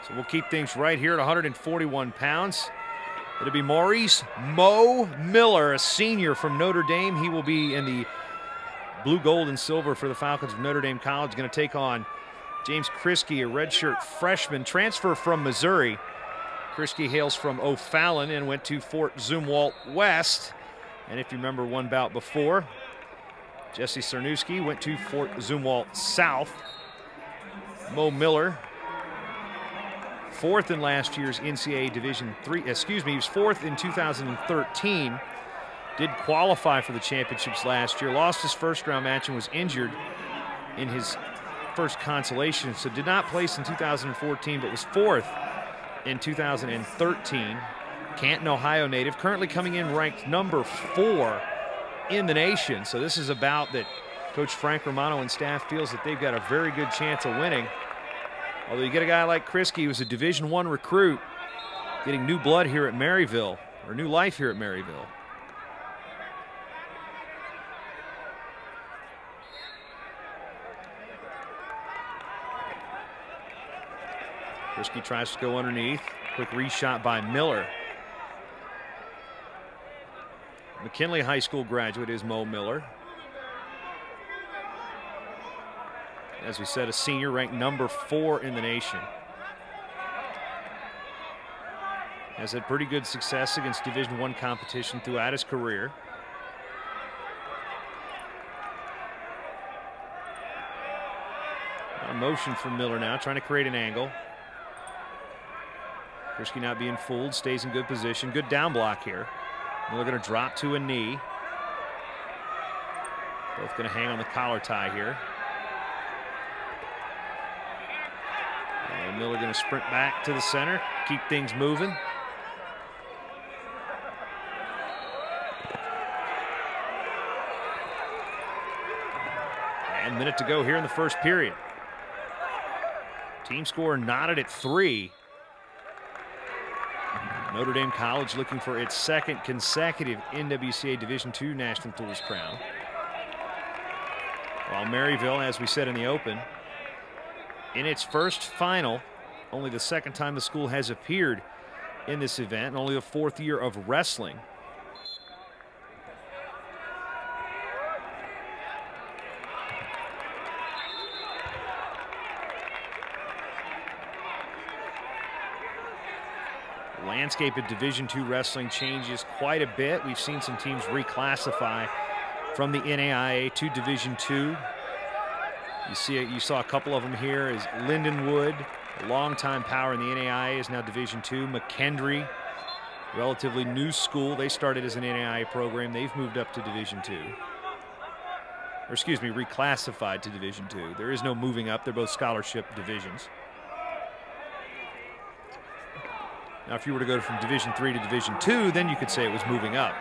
So we'll keep things right here at 141 pounds. It'll be Maurice Mo Miller, a senior from Notre Dame. He will be in the blue, gold, and silver for the Falcons of Notre Dame College. Going to take on James Krischke, a redshirt freshman, transfer from Missouri. Krischke hails from O'Fallon and went to Fort Zumwalt West. And if you remember one bout before, Jesse Sarnowski went to Fort Zumwalt South. Mo Miller, fourth in last year's NCAA Division III, he was fourth in 2013. Did qualify for the championships last year, lost his first round match and was injured in his first consolation, so did not place in 2014, but was fourth in 2013. Canton, Ohio native, currently coming in ranked number 4 in the nation. So this is a bout that Coach Frank Romano and staff feels that they've got a very good chance of winning. Although you get a guy like Krischke, who's a Division I recruit, getting new blood here at Maryville, or new life here at Maryville. Krischke tries to go underneath. Quick reshot by Miller. McKinley High School graduate is Mo Miller. As we said, a senior ranked number 4 in the nation. Has had pretty good success against Division I competition throughout his career. A motion from Miller now, trying to create an angle. Krischke not being fooled, stays in good position. Good down block here. Miller going to drop to a knee. Both going to hang on the collar tie here. And Miller going to sprint back to the center, keep things moving. And a minute to go here in the first period. Team score knotted at 3. Notre Dame College looking for its second consecutive NWCA Division II National Duals crown. While Maryville, as we said in the open, in its first final, only the second time the school has appeared in this event, and only the 4th year of wrestling. The landscape of Division II wrestling changes quite a bit. We've seen some teams reclassify from the NAIA to Division II. You saw a couple of them here. Is Lindenwood, a longtime power in the NAIA, is now Division II. McKendree, relatively new school. They started as an NAIA program. They've moved up to Division II. Or excuse me, reclassified to Division II. There is no moving up. They're both scholarship divisions. Now, if you were to go from Division III to Division II, then you could say it was moving up.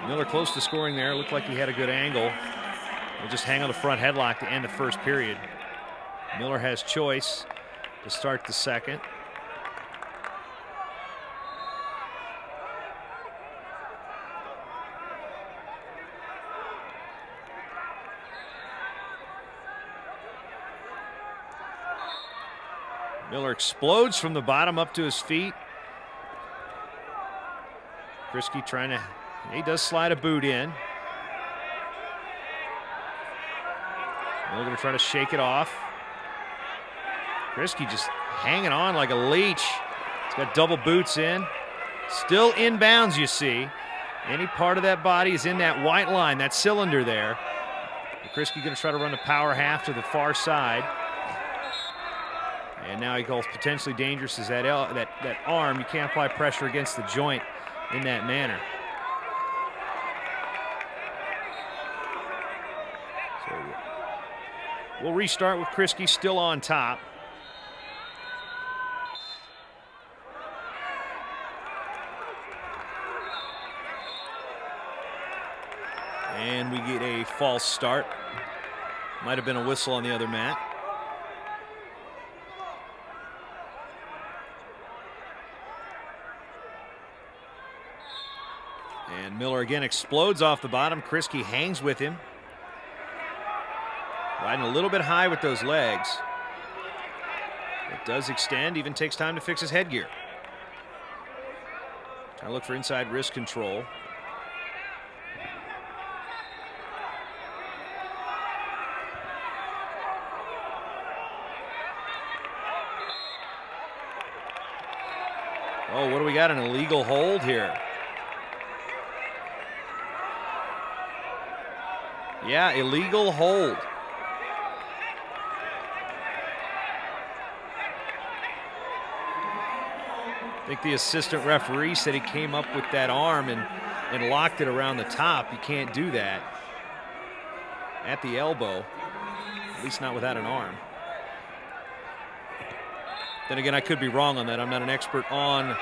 Miller close to scoring there. Looked like he had a good angle. We'll just hang on the front headlock to end the first period. Miller has choice to start the second. Miller explodes from the bottom up to his feet. Krischke trying to, he does slide a boot in. Miller going to try to shake it off. Krischke just hanging on like a leech. He's got double boots in. Still inbounds, you see. Any part of that body is in that white line, that cylinder there. Krischke going to try to run the power half to the far side. And now he calls potentially dangerous as that arm. You can't apply pressure against the joint in that manner. So we'll restart with Krischke still on top. And we get a false start. Might have been a whistle on the other mat. And Miller again explodes off the bottom. Krischke hangs with him. Riding a little bit high with those legs. But does extend, even takes time to fix his headgear. Trying to look for inside wrist control. Oh, what do we got? An illegal hold here. Yeah, illegal hold. I think the assistant referee said he came up with that arm and locked it around the top. You can't do that at the elbow, at least not without an arm. Then again, I could be wrong on that. I'm not an expert on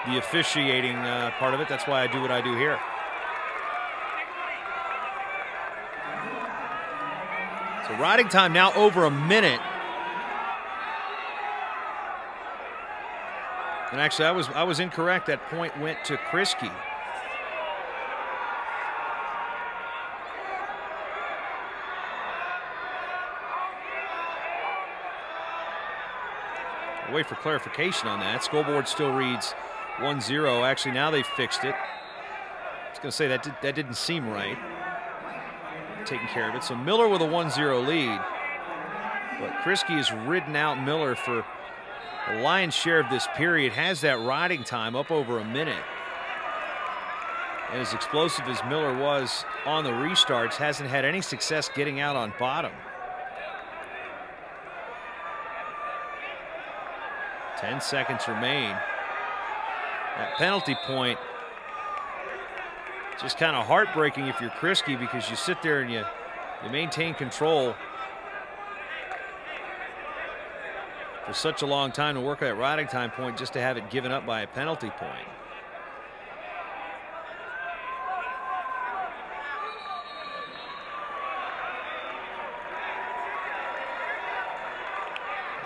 the officiating part of it. That's why I do what I do here. So riding time now over a minute. And actually, I was incorrect. That point went to Krischke. I'll wait for clarification on that. Scoreboard still reads 1-0. Actually, now they've fixed it. I was going to say that didn't seem right. Taking care of it. So Miller with a 1-0 lead. But Krischke has ridden out Miller for the lion's share of this period, has that riding time up over a minute. And as explosive as Miller was on the restarts, hasn't had any success getting out on bottom. 10 seconds remain. That penalty point, just kind of heartbreaking if you're Krischke, because you sit there and you maintain control for such a long time to work that riding time point just to have it given up by a penalty point.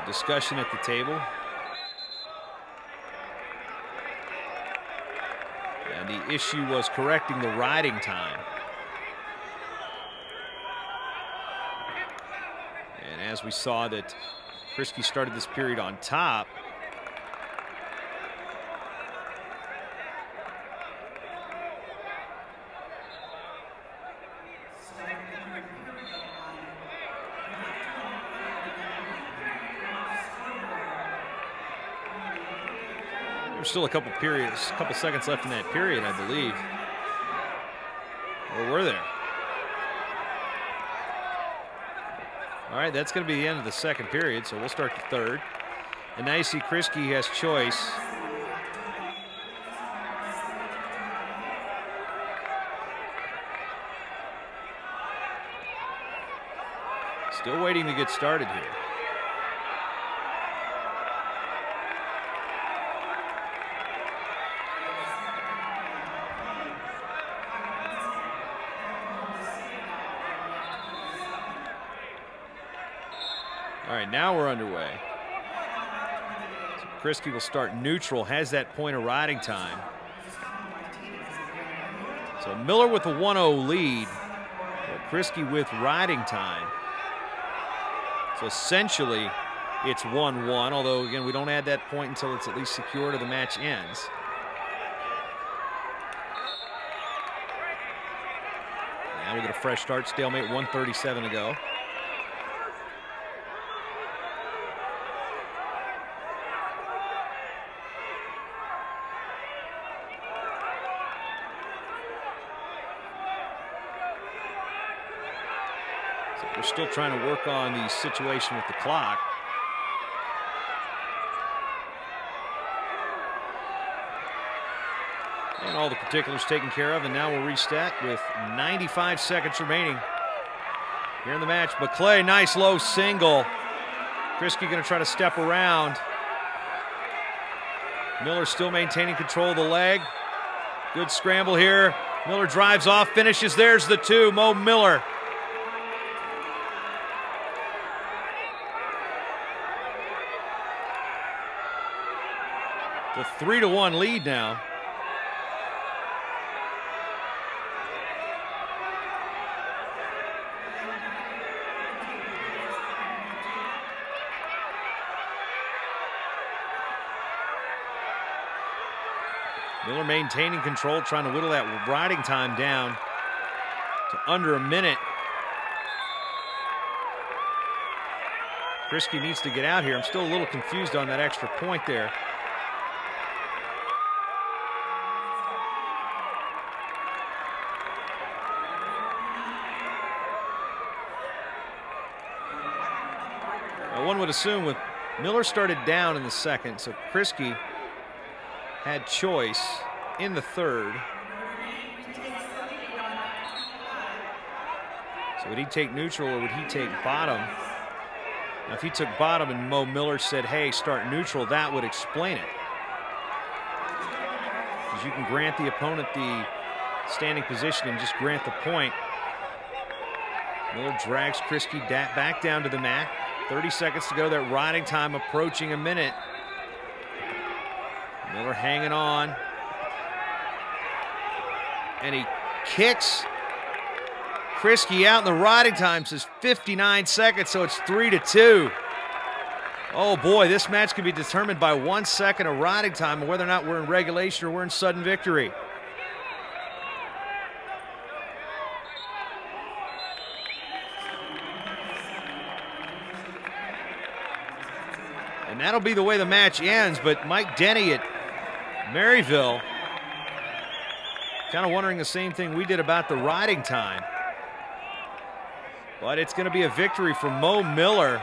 Discussion at the table. And the issue was correcting the riding time. And as we saw that Krischke started this period on top. There's still a couple seconds left in that period, I believe. Or were there? All right, that's going to be the end of the second period, so we'll start the third. And now you see Krischke has choice. Still waiting to get started here. All right, now we're underway. So Krischke will start neutral, has that point of riding time. So Miller with a 1-0 lead, but Krischke with riding time. So essentially, it's 1-1, although, again, we don't add that point until it's at least secured or the match ends. Now we get a fresh start, stalemate, 1:37 to go. We're still trying to work on the situation with the clock. And all the particulars taken care of, and now we'll reset with 95 seconds remaining here in the match. McClay, nice low single. Krischke going to try to step around. Miller still maintaining control of the leg. Good scramble here. Miller drives off, finishes. There's the two, Mo Miller. The 3-1 lead now. Miller maintaining control, trying to whittle that riding time down to under a minute. Krischke needs to get out here. I'm still a little confused on that extra point there. Now, one would assume with Miller started down in the second, so Krischke had choice in the third. So would he take neutral or would he take bottom? Now, if he took bottom and Mo Miller said, hey, start neutral, that would explain it. Because you can grant the opponent the standing position and just grant the point. Miller drags Krischke back down to the mat. 30 seconds to go. That riding time approaching a minute. Miller hanging on. And he kicks Krischke out, and the riding time says 59 seconds, so it's 3-2. Oh boy, this match can be determined by 1 second of riding time, and whether or not we're in regulation or we're in sudden victory. And that'll be the way the match ends, but Mike Denny at Maryville kind of wondering the same thing we did about the riding time. But it's going to be a victory for Mo Miller.